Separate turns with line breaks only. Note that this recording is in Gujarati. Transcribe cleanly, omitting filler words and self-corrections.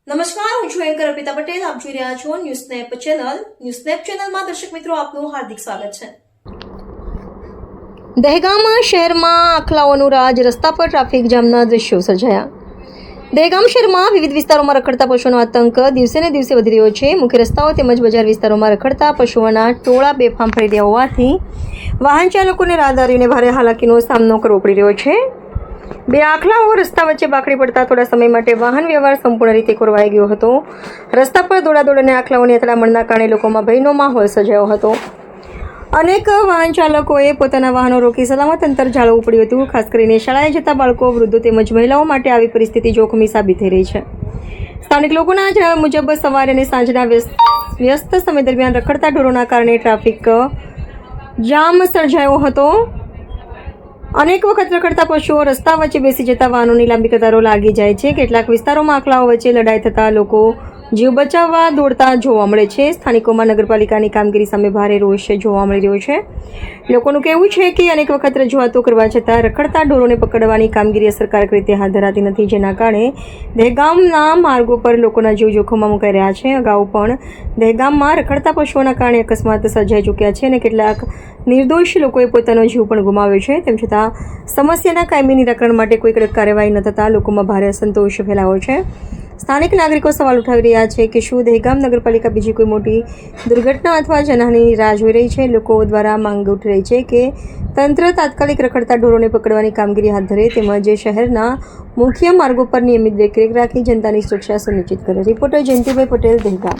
નમસ્કાર, હું છું એન્કર અર્પિતા પટેલ. આપ જોઈ રહ્યા છો news snap channel. News snap ચેનલમાં દર્શક મિત્રો આપનું હાર્દિક સ્વાગત છે. દહેગામ શહેરમાં આખલાઓનું રાજ, રસ્તા પર ટ્રાફિક જામના દ્રશ્યો સર્જાયા. દહેગામ શહેરમાં વિવિધ વિસ્તારોમાં રખડતા પશુઓનો આતંક દિવસે ને દિવસે વધી રહ્યો છે. મુખ્ય રસ્તાઓ તેમજ બજાર વિસ્તારોમાં રખડતા પશુઓના ટોળા બેફામ ફરી રહ્યા હોવાથી વાહન ચાલકોને રાહદારીઓને ભારે હાલાકીનો સામનો કરવો પડી રહ્યો છે. બે આખલાઓ રસ્તા વચ્ચે બાકડી પડતા થોડા સમય માટે વાહન વ્યવહાર સંપૂર્ણ રીતે ખોરવાઈ ગયો હતો. રસ્તા પર દોડાદોડ અને આખલાઓની અથડામણના કારણે લોકોમાં ભયનો માહોલ સર્જાયો હતો. અનેક વાહન ચાલકોએ પોતાના વાહનો રોકી સલામત અંતર જાળવવું પડ્યું હતું. ખાસ કરીને શાળાએ જતા બાળકો, વૃદ્ધો તેમજ મહિલાઓ માટે આવી પરિસ્થિતિ જોખમી સાબિત થઈ રહી છે. સ્થાનિક લોકોના જણાવ્યા મુજબ સવારે અને સાંજના વ્યસ્ત સમય દરમિયાન રખડતા ઢોરોના કારણે ટ્રાફિક જામ સર્જાયો હતો. અનેક વખત રખડતા પશુઓ રસ્તા વચ્ચે બેસી જતા વાહનોની લાંબી કતારો લાગી જાય છે. કેટલાક વિસ્તારોમાં આખલાઓ વચ્ચે લડાઈ થતા લોકો જીવ બચાવવા દોડતા જોવા મળે છે. સ્થાનિકોમાં નગરપાલિકાની કામગીરી સામે ભારે રોષ જોવા મળી રહ્યો છે. લોકોનું કહેવું છે કે અનેક વખત રજૂઆતો કરવા છતાં રખડતા ઢોરોને પકડવાની કામગીરી અસરકારક રીતે હાથ ધરાતી નથી, જેના કારણે દહેગામના માર્ગો પર લોકોના જીવ જોખમમાં મુકાઈ રહ્યા છે. અગાઉ પણ દહેગામમાં રખડતા પશુઓના કારણે અકસ્માત સર્જાઈ ચૂક્યા છે અને કેટલાક નિર્દોષ લોકોએ પોતાનો જીવ પણ ગુમાવ્યો છે. તેમ છતાં સમસ્યાના કાયમી નિરાકરણ માટે કોઈ કડક કાર્યવાહી ન થતાં લોકોમાં ભારે અસંતોષ ફેલાયો છે. સ્થાનિક નાગરિકો સવાલ ઉઠાવી રહ્યા છે કે શું દહેગામ નગરપાલિકા બીજી કોઈ મોટી દુર્ઘટના અથવા જાનહાનિની રાહ જોઈ રહી છે. લોકો દ્વારા માંગ ઉઠી રહી છે કે તંત્ર તાત્કાલિક રખડતા ઢોરોને પકડવાની કામગીરી હાથ ધરે તેમજ શહેરના મુખ્ય માર્ગો પર નિયમિત દેખરેખ રાખી જનતાની સુરક્ષા સુનિશ્ચિત કરે. રિપોર્ટર જયંતિભાઈ પટેલ, દહેગામ.